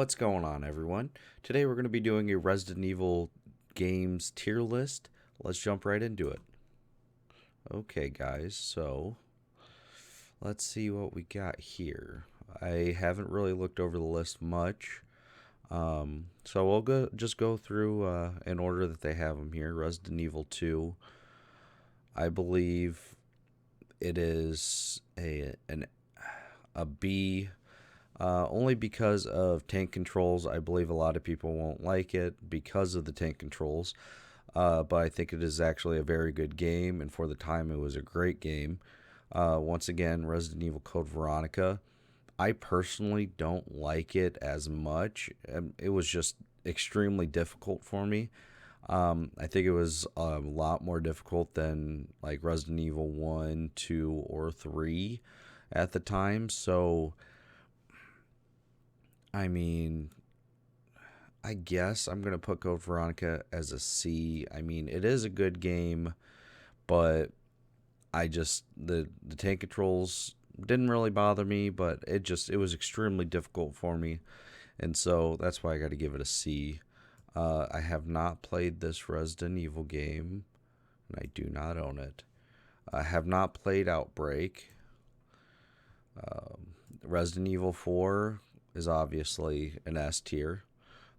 What's going on, everyone? Today we're going to be doing a Resident Evil games tier list. Let's jump right into it. Okay, guys, so let's see what we got here. I haven't really looked over the list much, so we'll just go through in order that they have them here. Resident Evil 2, I believe it is a B. Only because of tank controls. I believe a lot of people won't like it because of the tank controls. But I think it is actually a very good game, and for the time, it was a great game. Once again, Resident Evil Code Veronica. I personally don't like it as much. It was just extremely difficult for me. I think it was a lot more difficult than like Resident Evil 1, 2, or 3 at the time. So, I mean, I guess I'm gonna put Code Veronica as a C. I mean, it is a good game, but the tank controls didn't really bother me, but it was extremely difficult for me, and so that's why I got to give it a C. I have not played this Resident Evil game, and I do not own it. I have not played Outbreak. Resident Evil 4 is obviously an S tier.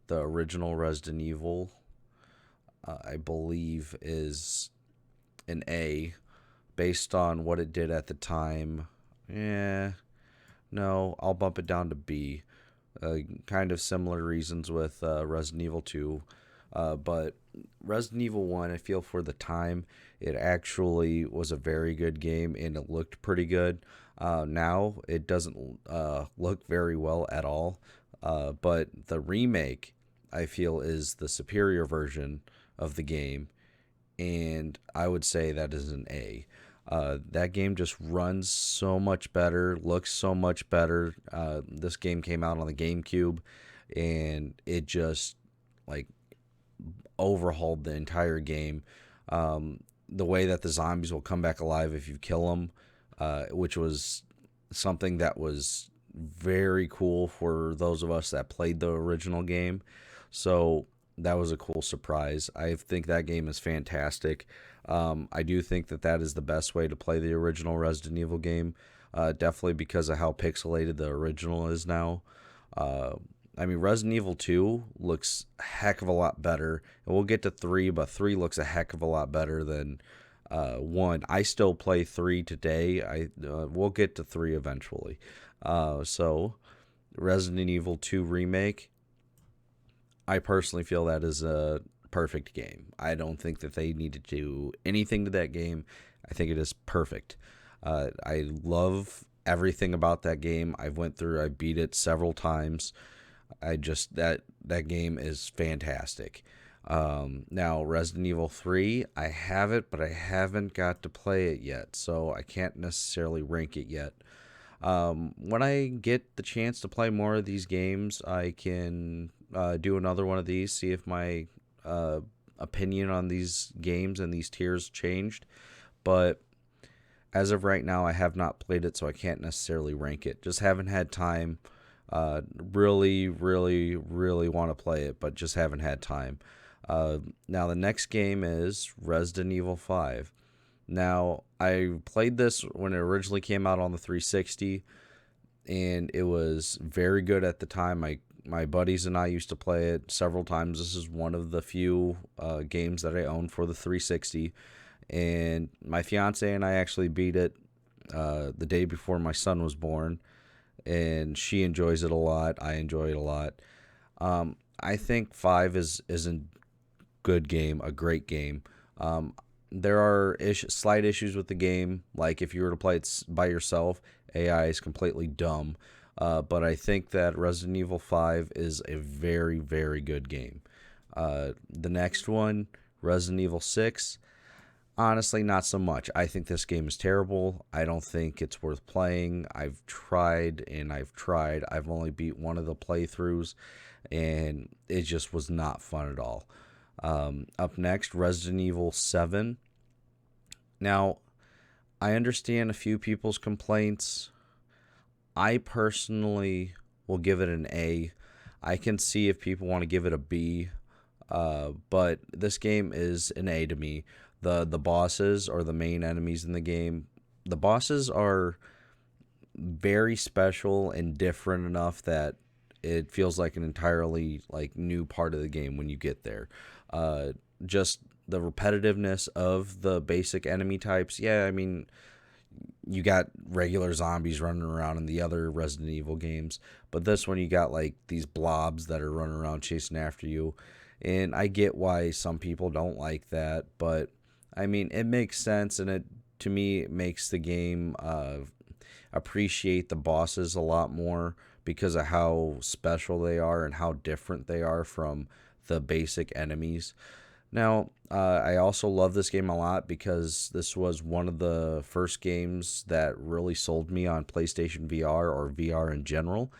The original Resident Evil, I believe, is an A based on what it did at the time. Yeah, no, I'll bump it down to B. Kind of similar reasons with Resident Evil 2. But Resident Evil 1, I feel for the time, it actually was a very good game and it looked pretty good. Now, it doesn't look very well at all. But the remake, I feel, is the superior version of the game. And I would say that is an A. That game just runs so much better, looks so much better. This game came out on the GameCube, and it just like overhauled the entire game. The way that the zombies will come back alive if you kill them, which was something that was very cool for those of us that played the original game. So that was a cool surprise. I think that game is fantastic. I do think that that is the best way to play the original Resident Evil game. Definitely because of how pixelated the original is now. I mean, Resident Evil 2 looks a heck of a lot better. And we'll get to 3, but 3 looks a heck of a lot better than 1. I still play 3 today. We'll get to 3 eventually. So, Resident Evil 2 Remake, I personally feel that is a perfect game. I don't think that they need to do anything to that game. I think it is perfect. I love everything about that game. I beat it several times. That game is fantastic. Now Resident Evil 3, I have it, but I haven't got to play it yet, so I can't necessarily rank it yet. When I get the chance to play more of these games, I can do another one of these, see if my opinion on these games and these tiers changed. But as of right now, I have not played it, so I can't necessarily rank it. Just haven't had time. Really, really, really want to play it, but just haven't had time. Now, the next game is Resident Evil 5. Now, I played this when it originally came out on the 360, and it was very good at the time. My buddies and I used to play it several times. This is one of the few games that I own for the 360, and my fiance and I actually beat it the day before my son was born, and she enjoys it a lot. I enjoy it a lot. I think 5 is a good game, a great game. There are slight issues with the game, like if you were to play it by yourself, AI is completely dumb. But I think that Resident Evil 5 is a very, very good game. The next one, Resident Evil 6, honestly, not so much. I think this game is terrible. I don't think it's worth playing. I've tried and I've tried. I've only beat one of the playthroughs, and it just was not fun at all. Up next, Resident Evil 7. Now, I understand a few people's complaints. I personally will give it an A. I can see if people want to give it a B, but this game is an A to me. The bosses or the main enemies in the game, the bosses are very special and different enough that it feels like an entirely like new part of the game when you get there. Just the repetitiveness of the basic enemy types. Yeah, I mean, you got regular zombies running around in the other Resident Evil games, but this one you got like these blobs that are running around chasing after you. And I get why some people don't like that, but I mean, it makes sense, and it to me it makes the game appreciate the bosses a lot more because of how special they are and how different they are from the basic enemies. Now, I also love this game a lot because this was one of the first games that really sold me on PlayStation VR or VR in general.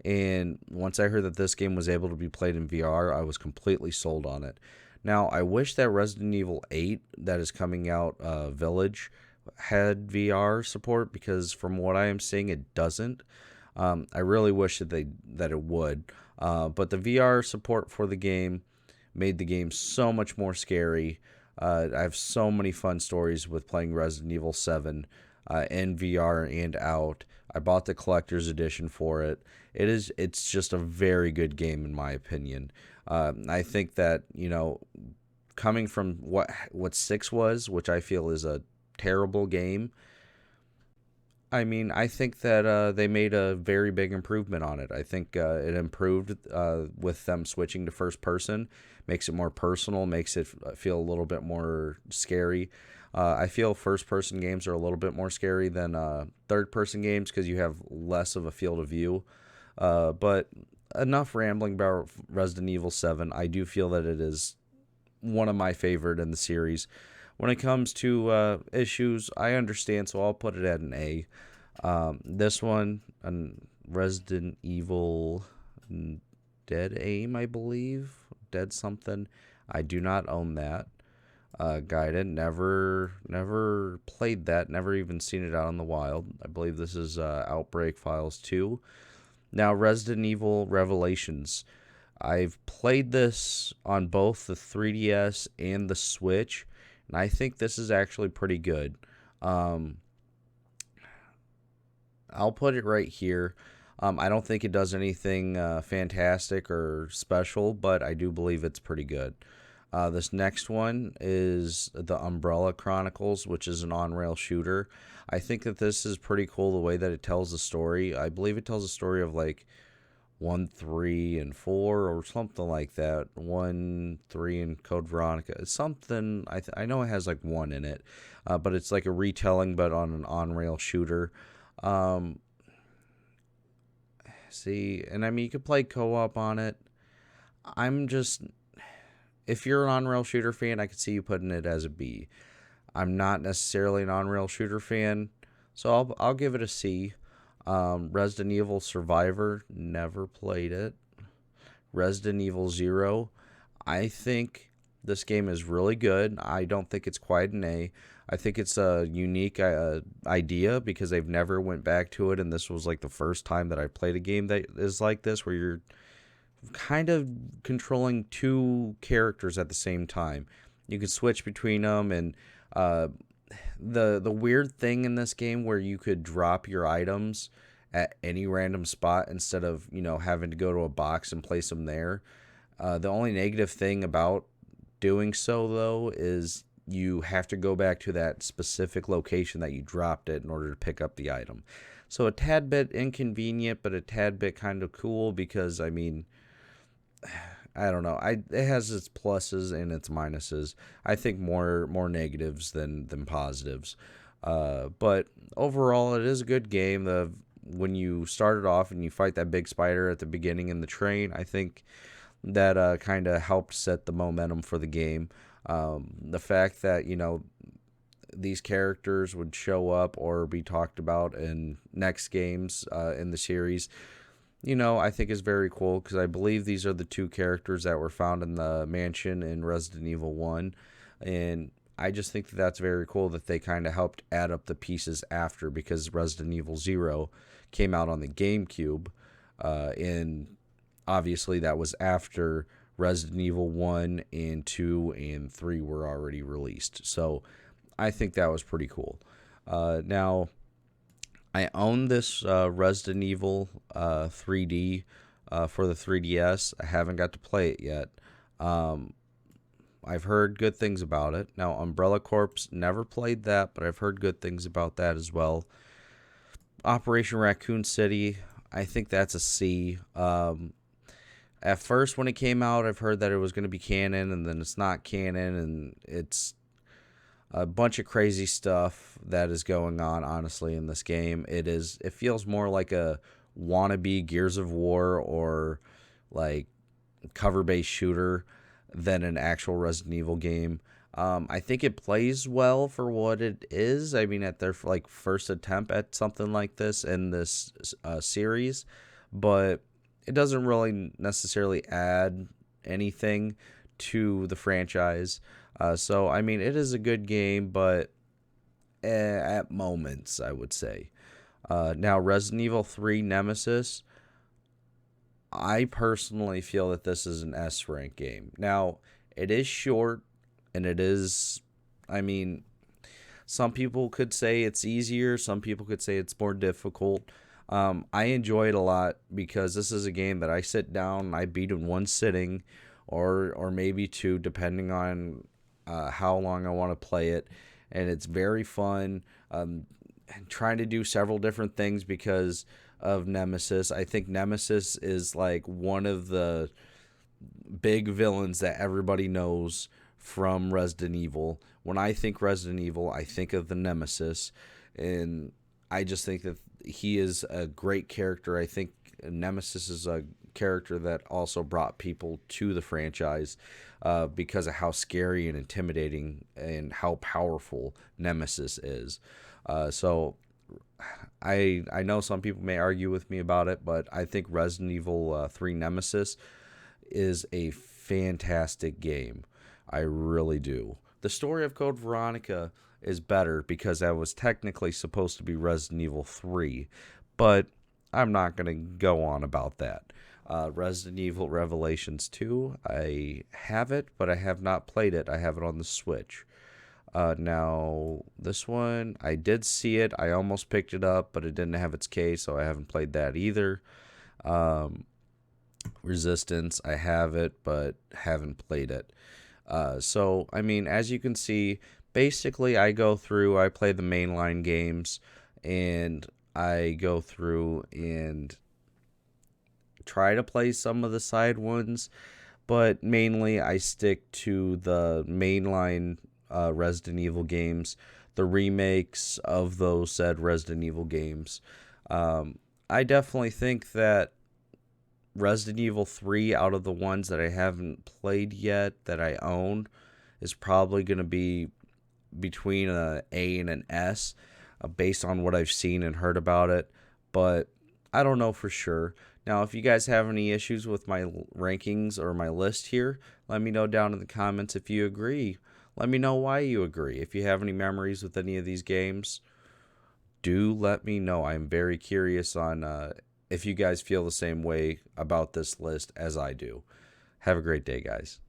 And once I heard that this game was able to be played in VR, I was completely sold on it. Now, I wish that Resident Evil 8 that is coming out, Village, had VR support because from what I am seeing, it doesn't. I really wish that it would. But the VR support for the game made the game so much more scary. I have so many fun stories with playing Resident Evil 7 in VR and out. I bought the collector's edition for it. It's just a very good game in my opinion. I think that, coming from what 6 was, which I feel is a terrible game, I mean, I think that they made a very big improvement on it. I think it improved with them switching to first person, makes it more personal, makes it feel a little bit more scary. I feel first person games are a little bit more scary than third person games because you have less of a field of view. But enough rambling about Resident Evil 7. I do feel that it is one of my favorite in the series. When it comes to issues, I understand, so I'll put it at an A. This one, Resident Evil Dead Aim, I believe. Dead something. I do not own that. Gaiden, never played that, never even seen it out in the wild. I believe this is Outbreak Files 2. Now, Resident Evil Revelations. I've played this on both the 3DS and the Switch, and I think this is actually pretty good. I'll put it right here. I don't think it does anything fantastic or special, but I do believe it's pretty good. This next one is the Umbrella Chronicles, which is an on-rail shooter. I think that this is pretty cool the way that it tells the story. I believe it tells a story of like 1, 3, and 4 or something like that. 1, 3, and Code Veronica. It's something, I know it has like 1 in it, but it's like a retelling but on an on-rail shooter. See, and I mean, you could play co-op on it. If you're an on-rail shooter fan, I could see you putting it as a B. I'm not necessarily an on-rail shooter fan, so I'll give it a C. Resident Evil Survivor, never played it. Resident Evil 0, I think this game is really good. I don't think it's quite an A. I think it's a unique idea because they've never went back to it, and this was like the first time that I played a game that is like this, where you're kind of controlling 2 characters at the same time. You can switch between them, and the weird thing in this game where you could drop your items at any random spot instead of having to go to a box and place them there. The only negative thing about doing so though is you have to go back to that specific location that you dropped it in order to pick up the item. So a tad bit inconvenient, but a tad bit kind of cool because I mean, I don't know. It has its pluses and its minuses. I think more negatives than positives. But overall, it is a good game. When you start it off and you fight that big spider at the beginning in the train, I think that kind of helped set the momentum for the game. The fact that these characters would show up or be talked about in next games in the series, I think is very cool because I believe these are the 2 characters that were found in the mansion in Resident Evil 1. And I just think that that's very cool that they kind of helped add up the pieces after, because Resident Evil 0 came out on the GameCube in obviously that was after Resident Evil 1 and 2 and 3 were already released. So I think that was pretty cool. Now, I own this Resident Evil 3D for the 3DS. I haven't got to play it yet. Um, I've heard good things about it. Now, Umbrella Corps, never played that, but I've heard good things about that as well. Operation Raccoon City, I think that's a C. At first, when it came out, I've heard that it was going to be canon, and then it's not canon, and it's a bunch of crazy stuff that is going on, honestly, in this game. It feels more like a wannabe Gears of War or like cover-based shooter than an actual Resident Evil game. I think it plays well for what it is. I mean, at their like first attempt at something like this in this series, but it doesn't really necessarily add anything to the franchise. So I mean, it is a good game, but at moments, I would say. Now, Resident Evil 3 Nemesis, I personally feel that this is an S rank game. Now, it is short, and it is, I mean, some people could say it's easier, some people could say it's more difficult. I enjoy it a lot because this is a game that I sit down and I beat in one sitting, or maybe two, depending on how long I want to play it, and it's very fun. And trying to do several different things because of Nemesis. I think Nemesis is like one of the big villains that everybody knows from Resident Evil. When I think Resident Evil, I think of the Nemesis, and I just think that he is a great character. I think Nemesis is a character that also brought people to the franchise because of how scary and intimidating and how powerful Nemesis is. So I know some people may argue with me about it, but I think Resident Evil 3 Nemesis is a fantastic game. I really do. The story of Code Veronica is better because that was technically supposed to be Resident Evil 3, but I'm not going to go on about that. Resident Evil Revelations 2, I have it, but I have not played it. I have it on the Switch. Now, this one, I did see it. I almost picked it up, but it didn't have its case, so I haven't played that either. Resistance, I have it, but haven't played it. So, I mean, as you can see, basically I play the mainline games, and I go through and try to play some of the side ones, but mainly I stick to the mainline Resident Evil games, the remakes of those said Resident Evil games. I definitely think that Resident Evil 3, out of the ones that I haven't played yet that I own, is probably going to be between an A and an S based on what I've seen and heard about it, but I don't know for sure. Now, if you guys have any issues with my rankings or my list here, let me know down in the comments if you agree. Let me know why you agree. If you have any memories with any of these games, do let me know. I'm very curious on if you guys feel the same way about this list as I do. Have a great day, guys.